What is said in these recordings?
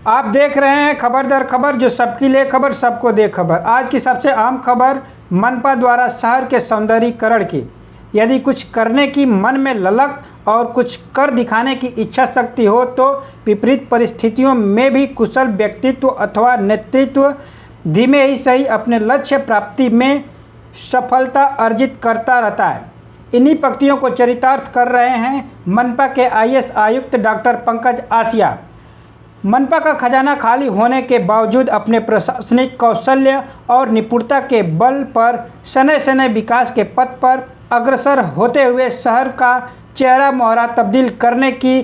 आप देख रहे हैं खबर दर खबर, जो सबके लिए खबर, सबको दे खबर। आज की सबसे अहम खबर मनपा द्वारा शहर के सौंदर्यीकरण की। यदि कुछ करने की मन में ललक और कुछ कर दिखाने की इच्छा शक्ति हो तो विपरीत परिस्थितियों में भी कुशल व्यक्तित्व अथवा नेतृत्व धीमे ही सही अपने लक्ष्य प्राप्ति में सफलता अर्जित करता रहता है। इन्हीं पंक्तियों को चरितार्थ कर रहे हैं मनपा के आईएएस आयुक्त डॉक्टर पंकज आसिया। मनपा का खजाना खाली होने के बावजूद अपने प्रशासनिक कौशल्य और निपुणता के बल पर शनै शनै विकास के पथ पर अग्रसर होते हुए शहर का चेहरा मोहरा तब्दील करने की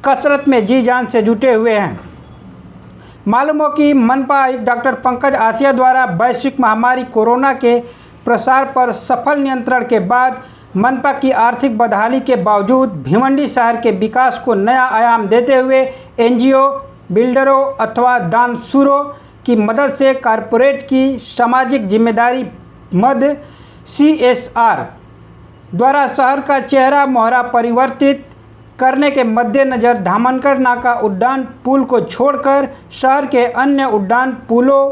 कसरत में जी जान से जुटे हुए हैं। मालूम हो कि मनपा आयुक्त डॉक्टर पंकज आसिया द्वारा वैश्विक महामारी कोरोना के प्रसार पर सफल नियंत्रण के बाद मनपा की आर्थिक बदहाली के बावजूद भिवंडी शहर के विकास को नया आयाम देते हुए एनजीओ, बिल्डरों अथवा दानशूरों की मदद से कॉरपोरेट की सामाजिक जिम्मेदारी मद CSR द्वारा शहर का चेहरा मोहरा परिवर्तित करने के मद्देनज़र धामनगढ़ नाका उड्डान पुल को छोड़कर शहर के अन्य उड्डान पुलों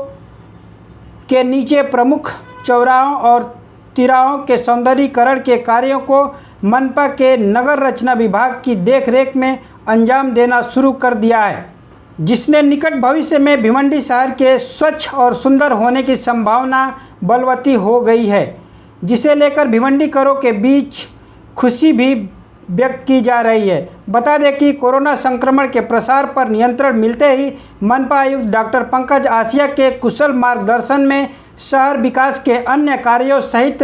के नीचे प्रमुख चौराहों और तिराहों के सौंदर्यीकरण के कार्यों को मनपा के नगर रचना विभाग की देखरेख में अंजाम देना शुरू कर दिया है, जिसने निकट भविष्य में भिवंडी शहर के स्वच्छ और सुंदर होने की संभावना बलवती हो गई है, जिसे लेकर भिवंडीकरों के बीच खुशी भी व्यक्त की जा रही है। बता दें कि कोरोना संक्रमण के प्रसार पर नियंत्रण मिलते ही मनपा आयुक्त डॉक्टर पंकज आसिया के कुशल मार्गदर्शन में शहर विकास के अन्य कार्यों सहित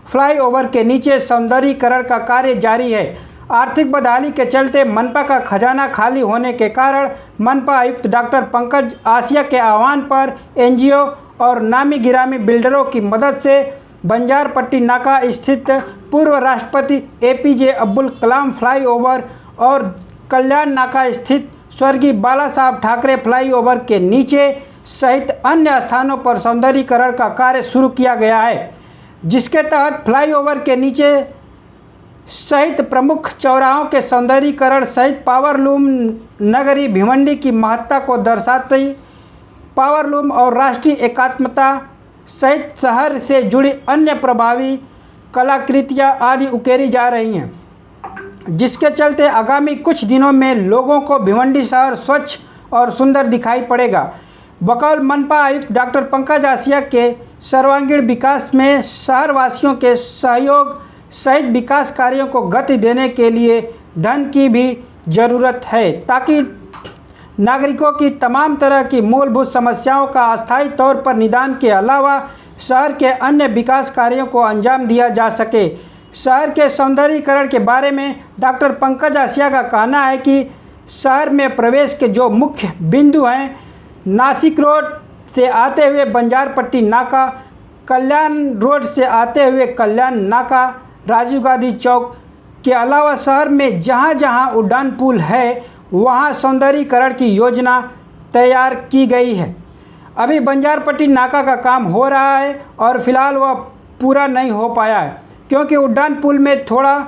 फ्लाईओवर के नीचे सौंदर्यीकरण का कार्य जारी है। आर्थिक बदहाली के चलते मनपा का खजाना खाली होने के कारण मनपा आयुक्त डॉक्टर पंकज आसिया के आह्वान पर एनजीओ और नामी गिरामी बिल्डरों की मदद से बंजारपट्टी नाका स्थित पूर्व राष्ट्रपति APJ अब्दुल कलाम फ्लाईओवर और कल्याण नाका स्थित स्वर्गीय बाला साहब ठाकरे फ्लाईओवर के नीचे सहित अन्य स्थानों पर सौंदर्यीकरण का कार्य शुरू किया गया है, जिसके तहत फ्लाईओवर के नीचे सहित प्रमुख चौराहों के सौंदर्यीकरण सहित पावरलूम नगरी भिवंडी की महत्ता को दर्शाती पावरलूम और राष्ट्रीय एकात्मता सहित शहर से जुड़ी अन्य प्रभावी कलाकृतियाँ आदि उकेरी जा रही हैं, जिसके चलते आगामी कुछ दिनों में लोगों को भिवंडी शहर स्वच्छ और सुंदर दिखाई पड़ेगा। बकौल मनपा आयुक्त डॉक्टर पंकज आसिया के सर्वांगीण विकास में शहरवासियों के सहयोग सहित विकास कार्यों को गति देने के लिए धन की भी ज़रूरत है, ताकि नागरिकों की तमाम तरह की मूलभूत समस्याओं का अस्थायी तौर पर निदान के अलावा शहर के अन्य विकास कार्यों को अंजाम दिया जा सके। शहर के सौंदर्यीकरण के बारे में डॉक्टर पंकज आसिया का कहना है कि शहर में प्रवेश के जो मुख्य बिंदु हैं, नासिक रोड से आते हुए बंजारपट्टी नाका, कल्याण रोड से आते हुए कल्याण नाका, राजीव गांधी चौक के अलावा शहर में जहाँ जहाँ उड्डान पुल है वहाँ सौंदर्यीकरण की योजना तैयार की गई है। अभी बंजारपट्टी नाका का काम हो रहा है और फिलहाल वह पूरा नहीं हो पाया है, क्योंकि उड्डान पुल में थोड़ा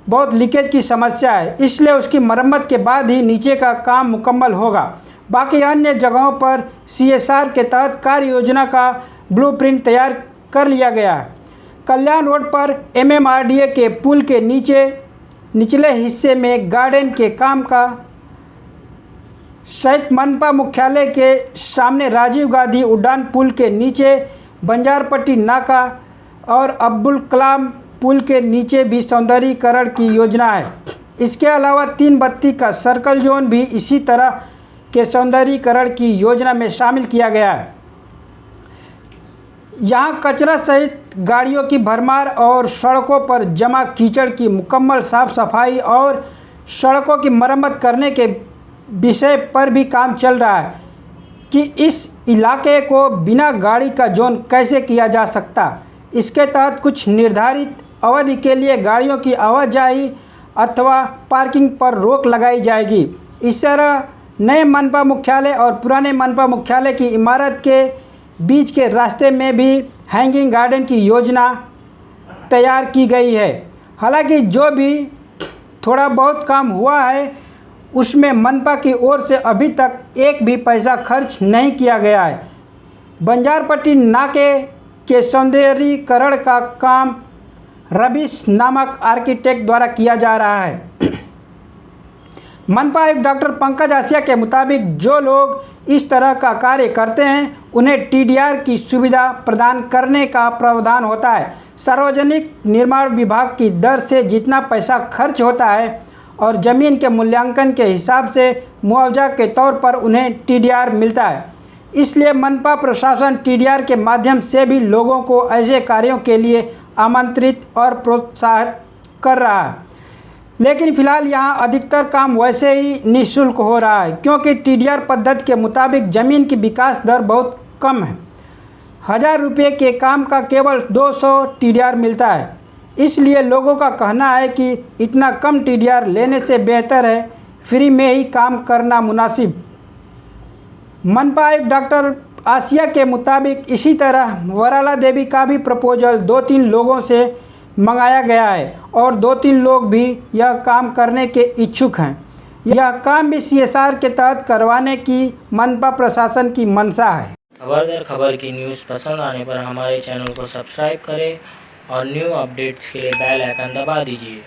बहुत लीकेज की समस्या है, इसलिए उसकी मरम्मत के बाद ही नीचे का काम मुकम्मल होगा। बाकी अन्य जगहों पर CSR के तहत कार्य योजना का ब्लूप्रिंट तैयार कर लिया गया है। कल्याण रोड पर MMRDA के पुल के निचले हिस्से में गार्डन के काम का सहित मनपा मुख्यालय के सामने राजीव गांधी उड्डान पुल के नीचे बंजारपट्टी नाका और अब्दुल कलाम पुल के नीचे भी सौंदर्यीकरण की योजना है। इसके अलावा 3 बत्ती का सर्कल जोन भी इसी तरह के सौंदर्यीकरण की योजना में शामिल किया गया है। यहाँ कचरा सहित गाड़ियों की भरमार और सड़कों पर जमा कीचड़ की मुकम्मल साफ सफाई और सड़कों की मरम्मत करने के विषय पर भी काम चल रहा है कि इस इलाके को बिना गाड़ी का जोन कैसे किया जा सकता। इसके तहत कुछ निर्धारित अवधि के लिए गाड़ियों की आवाजाही अथवा पार्किंग पर रोक लगाई जाएगी। इस तरह नए मनपा मुख्यालय और पुराने मनपा मुख्यालय की इमारत के बीच के रास्ते में भी हैंगिंग गार्डन की योजना तैयार की गई है। हालांकि जो भी थोड़ा बहुत काम हुआ है उसमें मनपा की ओर से अभी तक एक भी पैसा खर्च नहीं किया गया है। बंजारपट्टी नाके के सौंदर्यीकरण का काम रविश नामक आर्किटेक्ट द्वारा किया जा रहा है। मनपा आयुक्त डॉक्टर पंकज आसिया के मुताबिक जो लोग इस तरह का कार्य करते हैं उन्हें टीडीआर की सुविधा प्रदान करने का प्रावधान होता है। सार्वजनिक निर्माण विभाग की दर से जितना पैसा खर्च होता है और ज़मीन के मूल्यांकन के हिसाब से मुआवजा के तौर पर उन्हें टीडीआर मिलता है। इसलिए मनपा प्रशासन टीडीआर के माध्यम से भी लोगों को ऐसे कार्यों के लिए आमंत्रित और प्रोत्साहित कर रहा है। लेकिन फिलहाल यहाँ अधिकतर काम वैसे ही निःशुल्क हो रहा है, क्योंकि टीडीआर पद्धति के मुताबिक ज़मीन की विकास दर बहुत कम है। 1000 रुपये के काम का केवल 200 टीडीआर मिलता है। इसलिए लोगों का कहना है कि इतना कम टीडीआर लेने से बेहतर है फ्री में ही काम करना मुनासिब। मनपा आयुक्त डॉक्टर आसिया के मुताबिक इसी तरह वराला देवी का भी प्रपोजल 2-3 लोगों से मंगाया गया है और 2-3 लोग भी यह काम करने के इच्छुक हैं। यह काम भी CSR के तहत करवाने की मनपा प्रशासन की मंशा है। खबर दर खबर की न्यूज़ पसंद आने पर हमारे चैनल को सब्सक्राइब करें और न्यू अपडेट्स के लिए बेल आइकन दबा दीजिए।